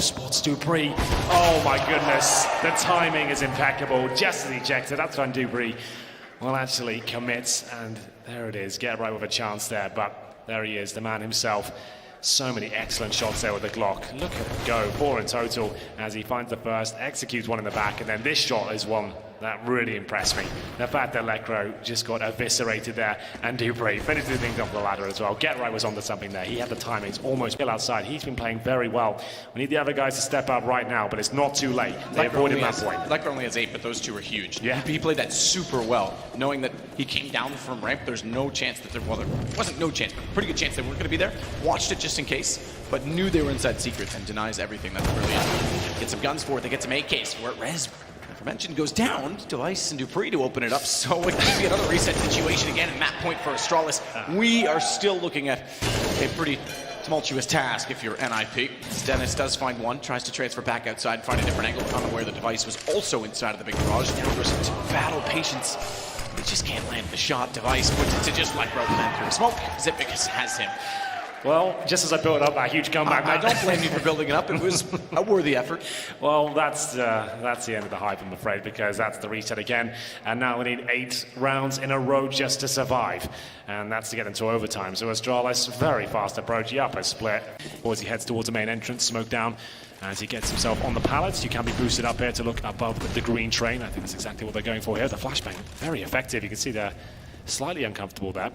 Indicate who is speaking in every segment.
Speaker 1: spots Dupree. Oh my goodness, the timing is impeccable. Just as he checks it, that's when Dupree will actually commits, and there it is. Get right with a chance there, but there he is, the man himself. So many excellent shots there with the Glock. Look at him go, 4 in total as he finds the first, executes one in the back, and then this shot is one that really impressed me. The fact that Lecro just got eviscerated there, and Dupree finishes things off the ladder as well. Get right was onto something there. He had the timings almost still outside. He's been playing very well. We need the other guys to step up right now, but it's not too late. They avoided that point.
Speaker 2: Lecro only has 8, but those two are huge.
Speaker 1: Yeah.
Speaker 2: He played that super well, knowing that he came down from ramp. There's no chance that there wasn't no chance, but pretty good chance they weren't going to be there. Watched it just in case, but knew they were inside secrets and denies everything. That's brilliant. Get some guns for it. They get some AKs for it. Res Prevention goes down. Device and Dupree to open it up. So it could be another reset situation again, and map point for Astralis. We are still looking at a pretty tumultuous task if you're NiP. Dennis does find one, tries to transfer back outside, find a different angle, unaware the Device was also inside of the big garage. Now there's some battle patience. He just can't land the shot. Device puts it to just like rope man through smoke. Zipix has him.
Speaker 1: Well, just as I built up that huge comeback,
Speaker 2: I don't blame you for building it up. It was a worthy effort.
Speaker 1: Well, that's the end of the hype, I'm afraid, because that's the reset again. And now we need 8 rounds in a row just to survive. And that's to get into overtime. So Astralis, very fast approach. The upper split. As he heads towards the main entrance, smoke down. As he gets himself on the pallets, you can be boosted up here to look above the green train. I think that's exactly what they're going for here. The flashbang, very effective. You can see they're slightly uncomfortable there.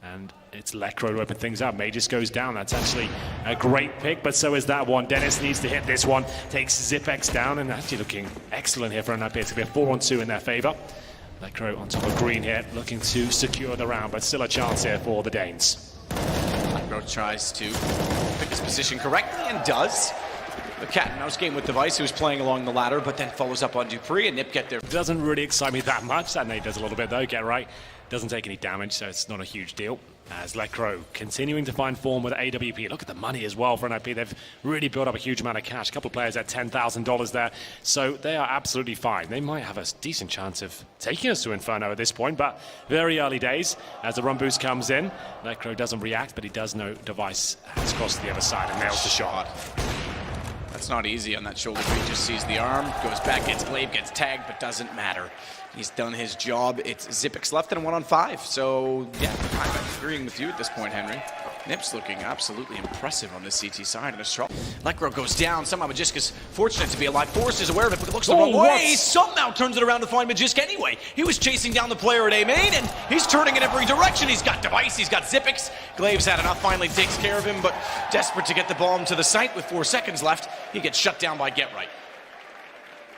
Speaker 1: And it's Lecro to open things up. Magus goes down. That's actually a great pick, but so is that one. Dennis needs to hit this one. Takes Zipx down, and actually looking excellent here for NiP. It's going to be a 4-on-2 in their favor. Lecro on top of green here, looking to secure the round, but still a chance here for the Danes.
Speaker 2: Lecro tries to pick his position correctly and does. The cat and mouse game with Device, who's playing along the ladder, but then follows up on Dupree, and NiP get there.
Speaker 1: Doesn't really excite me that much. That nade does a little bit though, get right. Doesn't take any damage, so it's not a huge deal. As Lecro continuing to find form with AWP. Look at the money as well for NiP. They've really built up a huge amount of cash. A couple of players at $10,000 there, so they are absolutely fine. They might have a decent chance of taking us to Inferno at this point, but very early days as the run boost comes in. Lecro doesn't react, but he does know Device has crossed to the other side and nails the shot.
Speaker 2: That's not easy on that shoulder. He just sees the arm, goes back, gets Glaive, gets tagged, but doesn't matter. He's done his job. It's Zipix left and a 1-on-5. So, yeah, I'm agreeing with you at this point, Henry. NiP's looking absolutely impressive on this CT side. And Astralis. Lecro goes down. Somehow Magiska's fortunate to be alive. Forrest is aware of it, but it looks the wrong way. He somehow turns it around to find Magisk anyway. He was chasing down the player at A main, and he's turning in every direction. He's got Device, he's got Zipix. Glaive's had enough, finally takes care of him, but desperate to get the bomb to the site with 4 seconds left. He gets shut down by Get Right.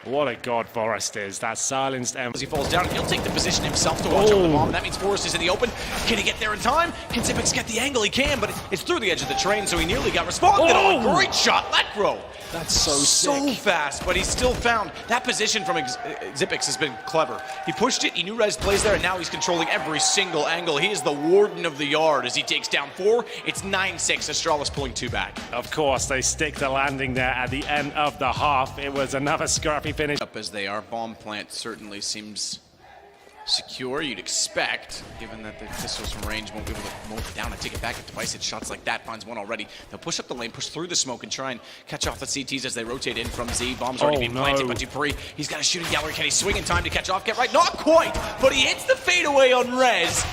Speaker 1: What a god Forrest is. That silenced M.
Speaker 2: As he falls down, he'll take the position himself to watch over the bomb. That means Forrest is in the open. Can he get there in time? Can Zipix get the angle? He can, but it's through the edge of the train, so he nearly got responded on. Great shot, Lecro.
Speaker 1: That's so
Speaker 2: sick. Fast, but he's still found. That position from Zipix has been clever. He pushed it, he knew Rez plays there, and now he's controlling every single angle. He is the warden of the yard as he takes down 4. It's 9-6, Astralis pulling 2 back.
Speaker 1: Of course, they stick the landing there at the end of the half. It was another scrappy finish.
Speaker 2: Up as they are, bomb plant certainly seems secure, you'd expect, given that the pistols from range won't be able to mow it down and take it back. If Device hits shots like that, finds one already. They'll push up the lane, push through the smoke, and try and catch off the CTs as they rotate in from Z. Bomb's already being planted, but Dupree, he's got a shooting gallery. Can he swing in time to catch off? Get right, not quite, but he hits the fadeaway on Rez.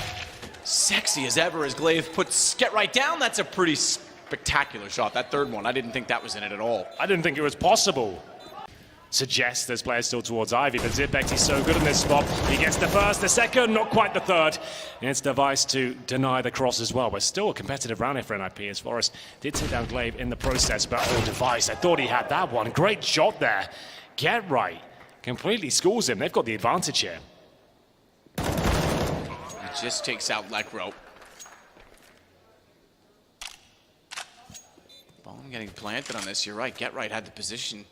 Speaker 2: Sexy as ever as Glaive puts Get Right down. That's a pretty spectacular shot. That third one, I didn't think that was in it at all.
Speaker 1: I didn't think it was possible. Suggests there's players still towards Ivy, but Zipx is so good in this spot. He gets the first, the second, not quite the third. And it's Device to deny the cross as well, but still a competitive round here for NiP, as Forrest did take down Glaive in the process, but Device, I thought he had that one. Great shot there. Get Right. Completely schools him. They've got the advantage here.
Speaker 2: He just takes out Lecro. Bomb getting planted on this, you're right. Get Right had the position.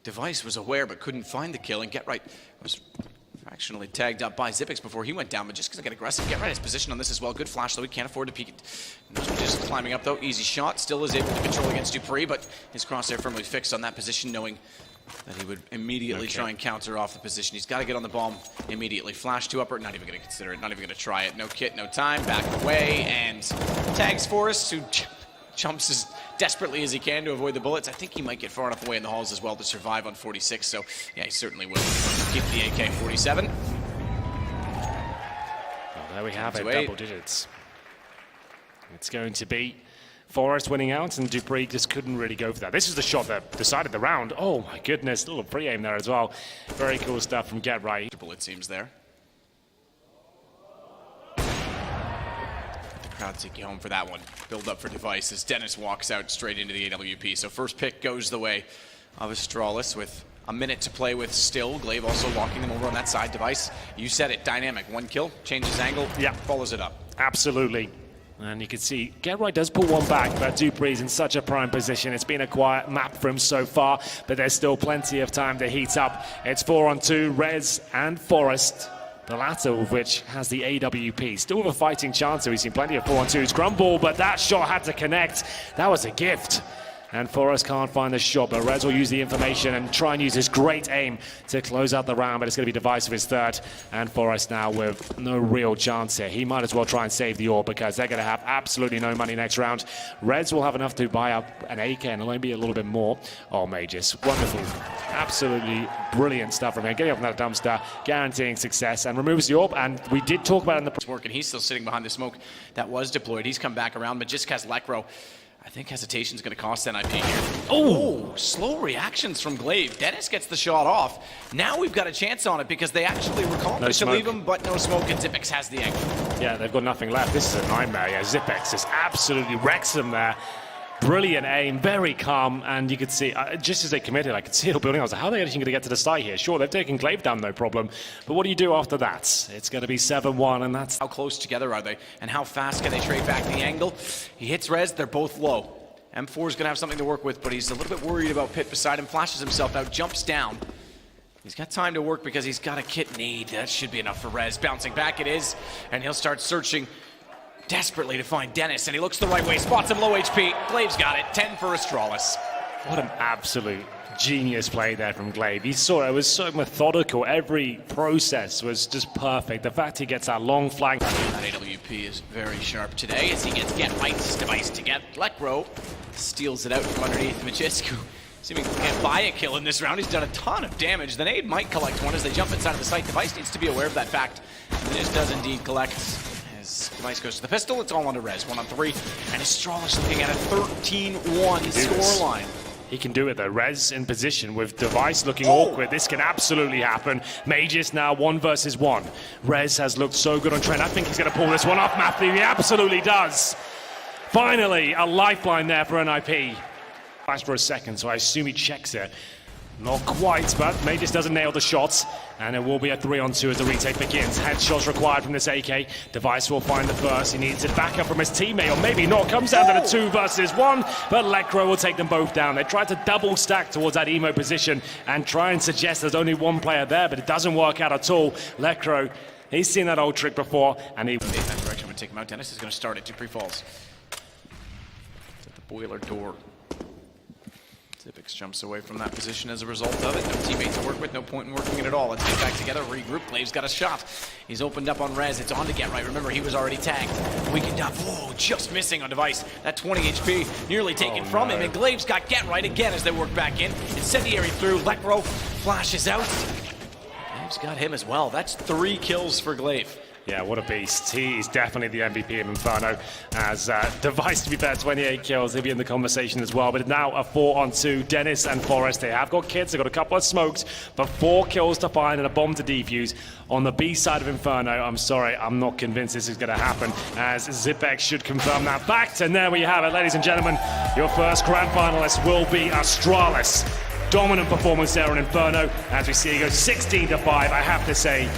Speaker 2: Device was aware but couldn't find the kill, and Get Right was fractionally tagged up by Zipix before he went down, but just because I get aggressive, Get Right has position on this as well. Good flash, though. He can't afford to peek it. Just climbing up, though. Easy shot. Still is able to control against Dupree, but his crosshair firmly fixed on that position, knowing that he would immediately try and counter off the position. He's got to get on the bomb immediately. Flash to upper, not even going to consider it, not even going to try it. No kit, no time, back away, and tags Forrest, who jumps as desperately as he can to avoid the bullets. I think he might get far enough away in the halls as well to survive on 46, so yeah, he certainly will. Keep the AK-47.
Speaker 1: Well, there we have it, double digits. It's going to be Forrest winning out, and Dupree just couldn't really go for that. This is the shot that decided the round. Oh my goodness, a little pre-aim there as well. Very cool stuff from Get Right.
Speaker 2: It seems there. Crowd take you home for that one. Build up for Device as Dennis walks out straight into the AWP. So first pick goes the way of Astralis with a minute to play with still. Glaive also walking them over on that side. Device, you said it, dynamic. One kill, changes angle,
Speaker 1: yeah,
Speaker 2: follows it up.
Speaker 1: Absolutely. And you can see Get Right does pull one back, but Dupree's in such a prime position. It's been a quiet map for him so far, but there's still plenty of time to heat up. It's 4-on-2, Rez and Forrest. The latter of which has the AWP. Still with a fighting chance, so we've seen plenty of 4-on-2s crumble, but that shot had to connect. That was a gift. And Forrest can't find the shot, but Rez will use the information and try and use his great aim to close out the round, but it's going to be Device with his third, and Forrest now with no real chance here. He might as well try and save the orb because they're going to have absolutely no money next round. Rez will have enough to buy up an AK and maybe a little bit more. Oh, Mages, wonderful. Absolutely brilliant stuff from him. Getting up from that dumpster, guaranteeing success, and removes the orb, and we did talk about it in the...
Speaker 2: It's working. He's still sitting behind the smoke that was deployed. He's come back around, but just has Lekro. I think hesitation's going to cost NiP here. Oh, slow reactions from Glaive. Dennis gets the shot off. Now we've got a chance on it because they actually were confident to leave him, but no smoke, and Zipex has the angle.
Speaker 1: Yeah, they've got nothing left. This is a nightmare. Yeah, Zipex just absolutely wrecks them there. Brilliant aim, very calm, and you could see, just as they committed, I could see it all building. I was like, how are they actually going to get to the side here? Sure, they've taken Glaive down, no problem, but what do you do after that? It's going to be 7-1, and that's...
Speaker 2: How close together are they, and how fast can they trade back the angle? He hits Rez, they're both low. M4 is going to have something to work with, but he's a little bit worried about Pit beside him, flashes himself out, jumps down. He's got time to work because he's got a kit need. That should be enough for Rez. Bouncing back it is, and he'll start searching desperately to find Dennis, and he looks the right way, spots him low HP. Glaive's got it, 10 for Astralis.
Speaker 1: What an absolute genius play there from Glaive. He saw it was so methodical. Every process was just perfect. The fact he gets that long flank.
Speaker 2: That AWP is very sharp today as he gets Get Right's Device to get Lekro. Steals it out from underneath Machisku. Seeming to can't buy a kill in this round. He's done a ton of damage. The nade might collect one as they jump inside of the site. Device needs to be aware of that fact. And this does indeed collect. As Device goes to the pistol, it's all under Rez. 1-on-3. And Astralis looking at a 13-1 scoreline.
Speaker 1: He can do it though. Rez in position with Device looking awkward. This can absolutely happen. Mages now 1 versus 1. Rez has looked so good on Trent. I think he's going to pull this one off, Matthew. He absolutely does. Finally, a lifeline there for NiP. Flash for a second, so I assume he checks it. Not quite, but Mages doesn't nail the shots, and it will be a 3-on-2 as the retake begins. Headshots required from this AK. Device will find the first. He needs it back up from his teammate, or maybe not. Comes down to the 2 versus 1, but Lekro will take them both down. They tried to double stack towards that emo position and try and suggest there's only one player there, but it doesn't work out at all. Lekro, he's seen that old trick before, and he...
Speaker 2: That direction would take him out. Dennis is going to start it. Dupree falls. It's at the boiler door. Zipex jumps away from that position as a result of it. No teammate to work with, no point in working it at all. Let's get back together, regroup. Glaive's got a shot. He's opened up on Rez. It's on to Get Right. Remember, he was already tagged. Weakened up. Oh, just missing on Device. That 20 HP nearly taken from him. And Glaive's got Get Right again as they work back in. Incendiary through. Lekro flashes out. Glaive's got him as well. That's 3 kills for Glaive.
Speaker 1: Yeah, what a beast. He's definitely the MVP of Inferno. As Device, to be fair, 28 kills. He'll be in the conversation as well. But now a 4-on-2. Dennis and Forrest, they have got kits. They've got a couple of smokes, but 4 kills to find and a bomb to defuse. On the B side of Inferno, I'm sorry, I'm not convinced this is going to happen, as Zipex should confirm that fact. And there we have it, ladies and gentlemen. Your first grand finalist will be Astralis. Dominant performance there on Inferno. As we see, it goes 16-5. I have to say,